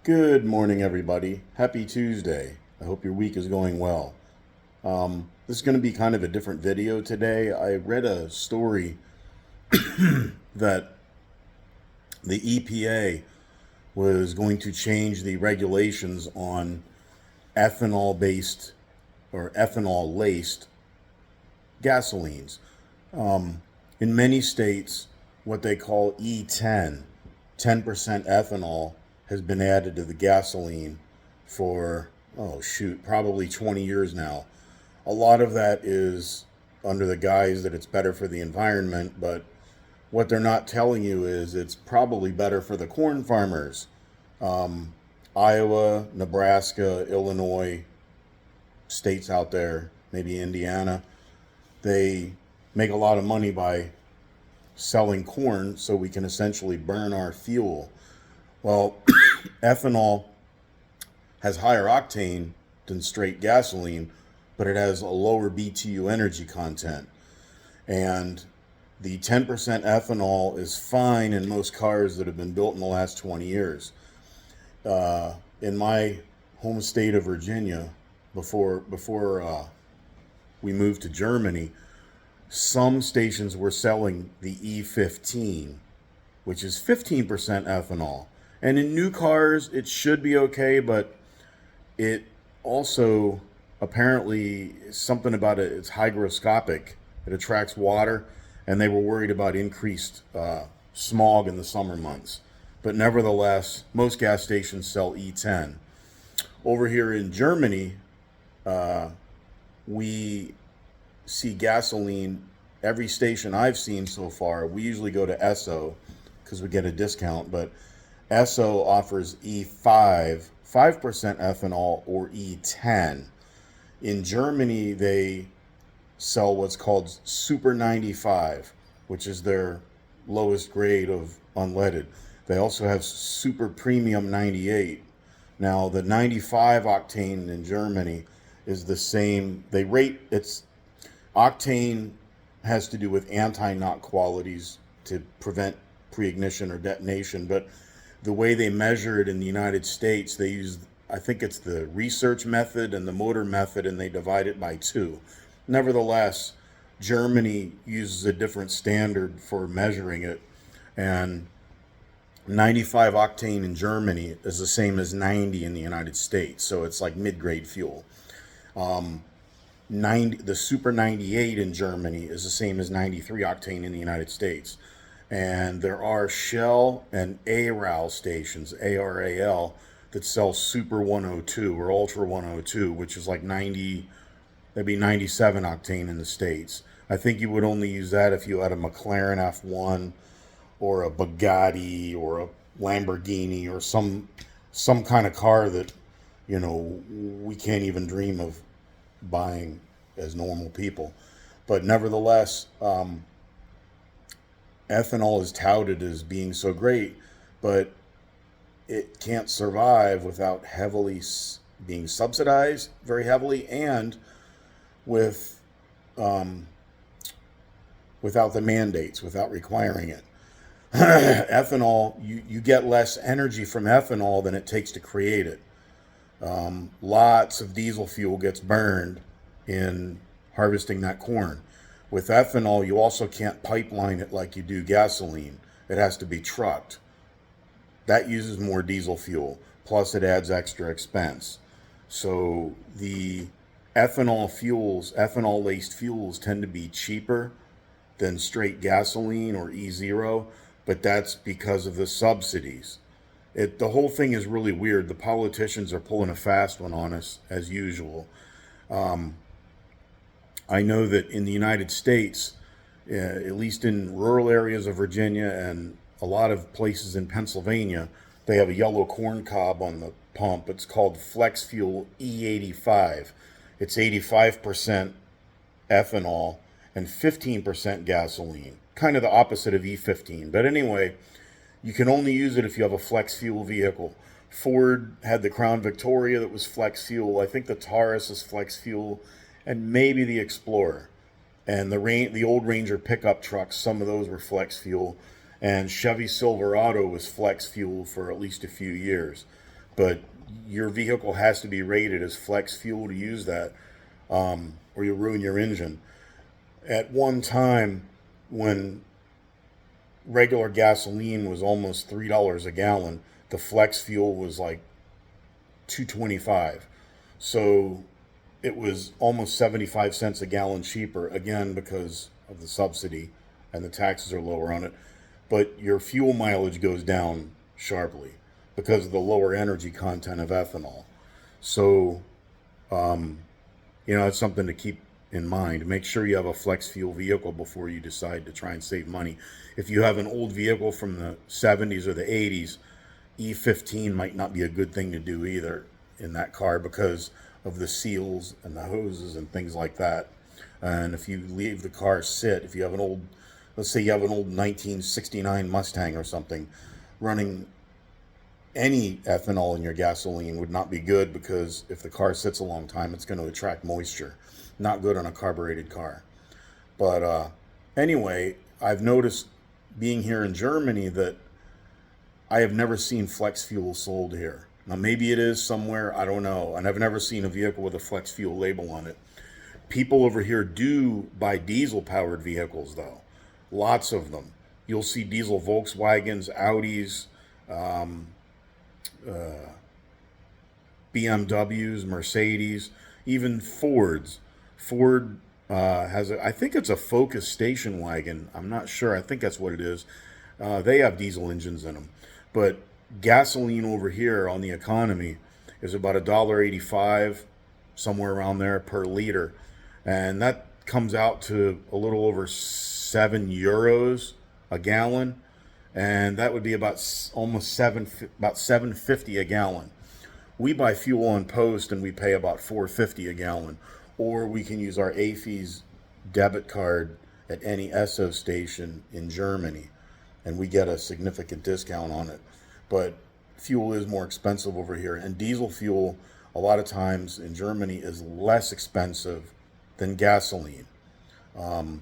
Good morning, everybody. Happy Tuesday. I hope your week is going well. This is going to be kind of a different video today. I read a story that the EPA was going to change the regulations on ethanol based or ethanol laced gasolines. In many states, what they call E10, 10% ethanol, has been added to the gasoline for, probably 20 years now. A lot of that is under the guise that it's better for the environment, but what they're not telling you is it's probably better for the corn farmers. Iowa, Nebraska, Illinois, states out there, maybe Indiana, they make a lot of money by selling corn so we can essentially burn our fuel. Well, ethanol has higher octane than straight gasoline, but it has a lower BTU energy content. And the 10% ethanol is fine in most cars that have been built in the last 20 years. In my home state of Virginia, before we moved to Germany, some stations were selling the E15, which is 15% ethanol. And in new cars, it should be okay, but it also apparently something about it, it's hygroscopic. It attracts water, and they were worried about increased smog in the summer months. But nevertheless, most gas stations sell E10. Over here in Germany, we see gasoline, every station I've seen so far, we usually go to Esso because we get a discount, but Esso offers E5, 5% ethanol, or E10. In Germany, they sell what's called Super 95, which is their lowest grade of unleaded. They also have Super Premium 98. Now, the 95 octane in Germany is the same. They rate it's octane has to do with anti-knock qualities to prevent pre-ignition or detonation, but the way they measure it in the United States, they use, I think it's the research method and the motor method, and they divide it by 2. Nevertheless, Germany uses a different standard for measuring it, and 95 octane in Germany is the same as 90 in the United States, so it's like mid-grade fuel. 90, the Super 98 in Germany is the same as 93 octane in the United States. And there are Shell and ARAL stations, ARAL, that sell Super 102 or Ultra 102, which is like 90, that'd be 97 octane in the States. I think you would only use that if you had a McLaren F1 or a Bugatti or a Lamborghini or some kind of car that, we can't even dream of buying as normal people. But nevertheless, ethanol is touted as being so great, but it can't survive without heavily being subsidized very heavily, and with without the mandates, without requiring it. Ethanol, you get less energy from ethanol than it takes to create it. Lots of diesel fuel gets burned in harvesting that corn. With ethanol, you also can't pipeline it like you do gasoline. It has to be trucked. That uses more diesel fuel, plus it adds extra expense. So the ethanol-laced fuels tend to be cheaper than straight gasoline or E0, but that's because of the subsidies. The whole thing is really weird. The politicians are pulling a fast one on us, as usual. I know that in the United States, at least in rural areas of Virginia and a lot of places in Pennsylvania, they have a yellow corn cob on the pump. It's called Flex Fuel E85. It's 85% ethanol and 15% gasoline, kind of the opposite of E15. But anyway, you can only use it if you have a flex fuel vehicle. Ford had the Crown Victoria that was flex fuel. I think the Taurus is flex fuel, and maybe the Explorer. And the old Ranger pickup trucks, some of those were flex fuel. And Chevy Silverado was flex fuel for at least a few years. but your vehicle has to be rated as flex fuel to use that, or you'll ruin your engine. At one time, when regular gasoline was almost $3 a gallon, the flex fuel was like $2.25. So it was almost 75 cents a gallon cheaper, again, because of the subsidy and the taxes are lower on it. But your fuel mileage goes down sharply because of the lower energy content of ethanol. So, it's something to keep in mind. Make sure you have a flex fuel vehicle before you decide to try and save money. If you have an old vehicle from the 70s or the 80s, E15 might not be a good thing to do either in that car because of the seals and the hoses and things like that. And if you leave the car sit, if you have an old, let's say you have an old 1969 Mustang or something, running any ethanol in your gasoline would not be good, because if the car sits a long time, it's going to attract moisture. Not good on a carbureted car. But anyway, I've noticed being here in Germany that I have never seen flex fuel sold here. Now, maybe it is somewhere, I don't know. And I've never seen a vehicle with a flex fuel label on it. People over here do buy diesel-powered vehicles, though. Lots of them. You'll see diesel Volkswagens, Audis, BMWs, Mercedes, even Fords. Ford has, I think it's a Focus station wagon. I'm not sure. I think that's what it is. They have diesel engines in them. But gasoline over here on the economy is about $1.85, somewhere around there per liter. And that comes out to a little over €7 a gallon. And that would be about almost about $7.50 a gallon. We buy fuel on post and we pay about $4.50 a gallon. Or we can use our AFES debit card at any Esso station in Germany, and we get a significant discount on it. But fuel is more expensive over here, and diesel fuel a lot of times in Germany is less expensive than gasoline. I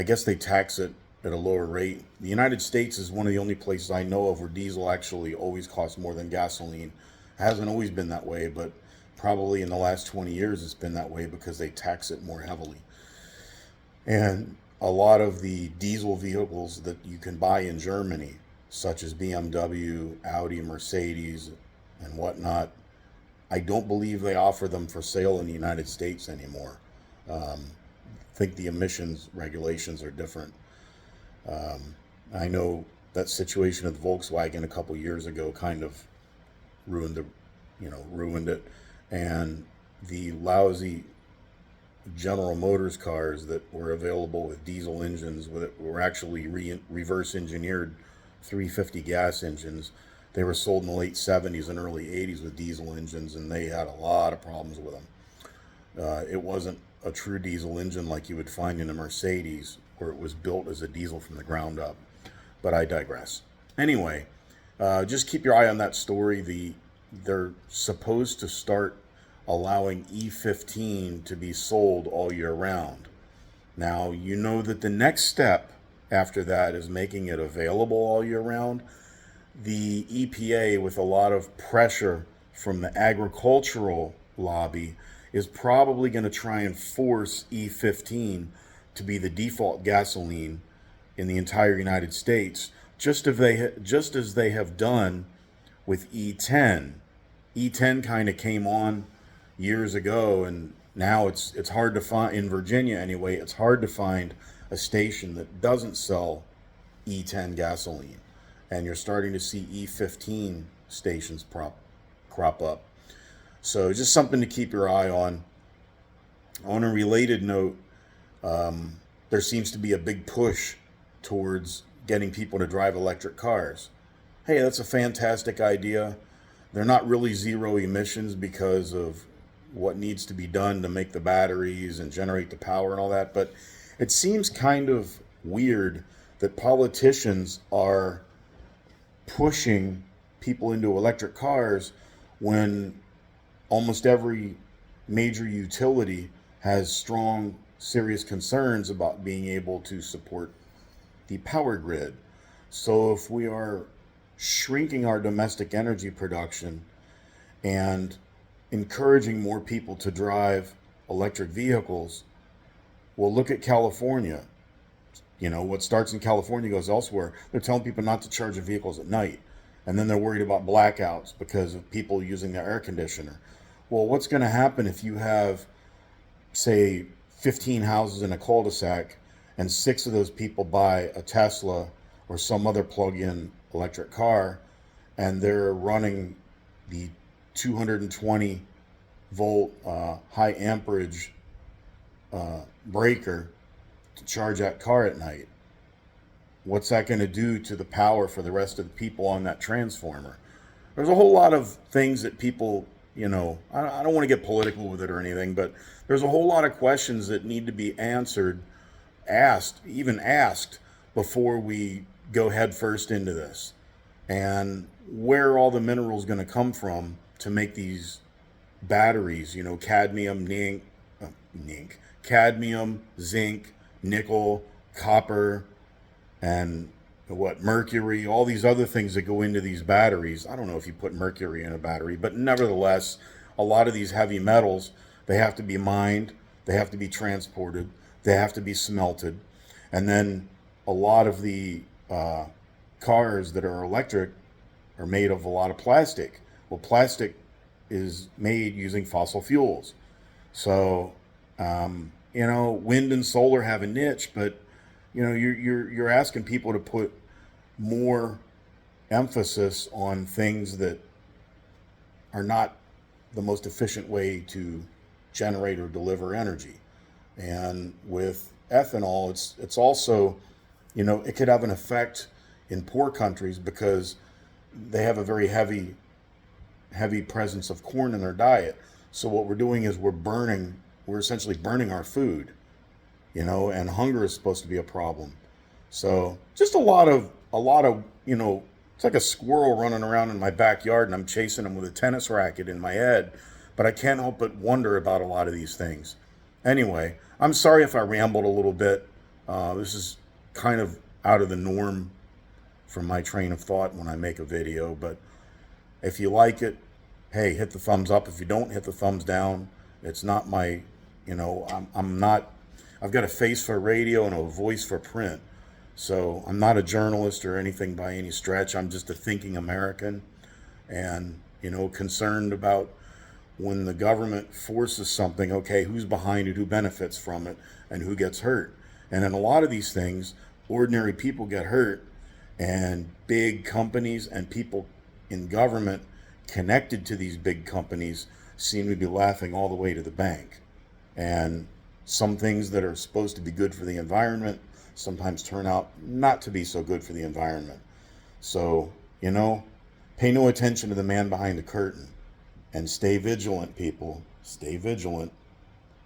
guess they tax it at a lower rate. The United States is one of the only places I know of where diesel actually always costs more than gasoline. It hasn't always been that way, but probably in the last 20 years it's been that way because they tax it more heavily. And a lot of the diesel vehicles that you can buy in Germany, such as BMW, Audi, Mercedes, and whatnot, I don't believe they offer them for sale in the United States anymore. I think the emissions regulations are different. I know that situation with Volkswagen a couple years ago kind of ruined it. And the lousy General Motors cars that were available with diesel engines were actually reverse engineered 350 gas engines. They were sold in the late 70s and early 80s with diesel engines, and they had a lot of problems with them. It wasn't a true diesel engine like you would find in a Mercedes, where it was built as a diesel from the ground up. But I digress. Anyway, just keep your eye on that story. They're supposed to start allowing E15 to be sold all year round. Now, you know that the next step after that is making it available all year round. The EPA, with a lot of pressure from the agricultural lobby, is probably going to try and force E15 to be the default gasoline in the entire United States, just as they have done with E10. E10 kind of came on years ago, and now it's hard to find, in Virginia anyway, it's hard to find a station that doesn't sell E10 gasoline. And you're starting to see E15 stations crop up. So just something to keep your eye on. On a related note, there seems to be a big push towards getting people to drive electric cars. Hey, that's a fantastic idea. They're not really zero emissions because of what needs to be done to make the batteries and generate the power and all that. But it seems kind of weird that politicians are pushing people into electric cars when almost every major utility has strong, serious concerns about being able to support the power grid. So if we are shrinking our domestic energy production and encouraging more people to drive electric vehicles. Well, look at California. You know, what starts in California goes elsewhere. They're telling people not to charge their vehicles at night. And then they're worried about blackouts because of people using their air conditioner. Well, what's going to happen if you have, say, 15 houses in a cul-de-sac and 6 of those people buy a Tesla or some other plug-in electric car, and they're running the 220 volt high amperage breaker to charge that car at night? What's that going to do to the power for the rest of the people on that transformer? There's a whole lot of things that people, you know, I don't want to get political with it or anything, but there's a whole lot of questions that need to be answered, even asked before we go head first into this. And where are all the minerals going to come from to make these batteries? You know, cadmium, cadmium, zinc, nickel, copper, and mercury, all these other things that go into these batteries. I don't know if you put mercury in a battery, but nevertheless, a lot of these heavy metals, they have to be mined, they have to be transported, they have to be smelted. And then a lot of the cars that are electric are made of a lot of plastic. Well, plastic is made using fossil fuels. So, you know, wind and solar have a niche, but you know, you're asking people to put more emphasis on things that are not the most efficient way to generate or deliver energy. And with ethanol, it's also, you know, it could have an effect in poor countries because they have a very heavy presence of corn in their diet. So what we're doing is we're essentially burning our food, you know, and hunger is supposed to be a problem. So just a lot of, you know, it's like a squirrel running around in my backyard and I'm chasing him with a tennis racket in my head, but I can't help but wonder about a lot of these things. Anyway, I'm sorry if I rambled a little bit. This is kind of out of the norm from my train of thought when I make a video, but if you like it, hey, hit the thumbs up. If you don't, hit the thumbs down. It's not my, you know, I've got a face for radio and a voice for print. So I'm not a journalist or anything by any stretch. I'm just a thinking American and, you know, concerned about when the government forces something, okay, who's behind it, who benefits from it, and who gets hurt. And in a lot of these things, ordinary people get hurt, and big companies and people in government connected to these big companies seem to be laughing all the way to the bank. And some things that are supposed to be good for the environment sometimes turn out not to be so good for the environment. So, you know, pay no attention to the man behind the curtain and stay vigilant, people. Stay vigilant.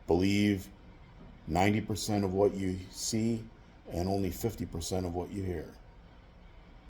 Believe 90% of what you see and only 50% of what you hear.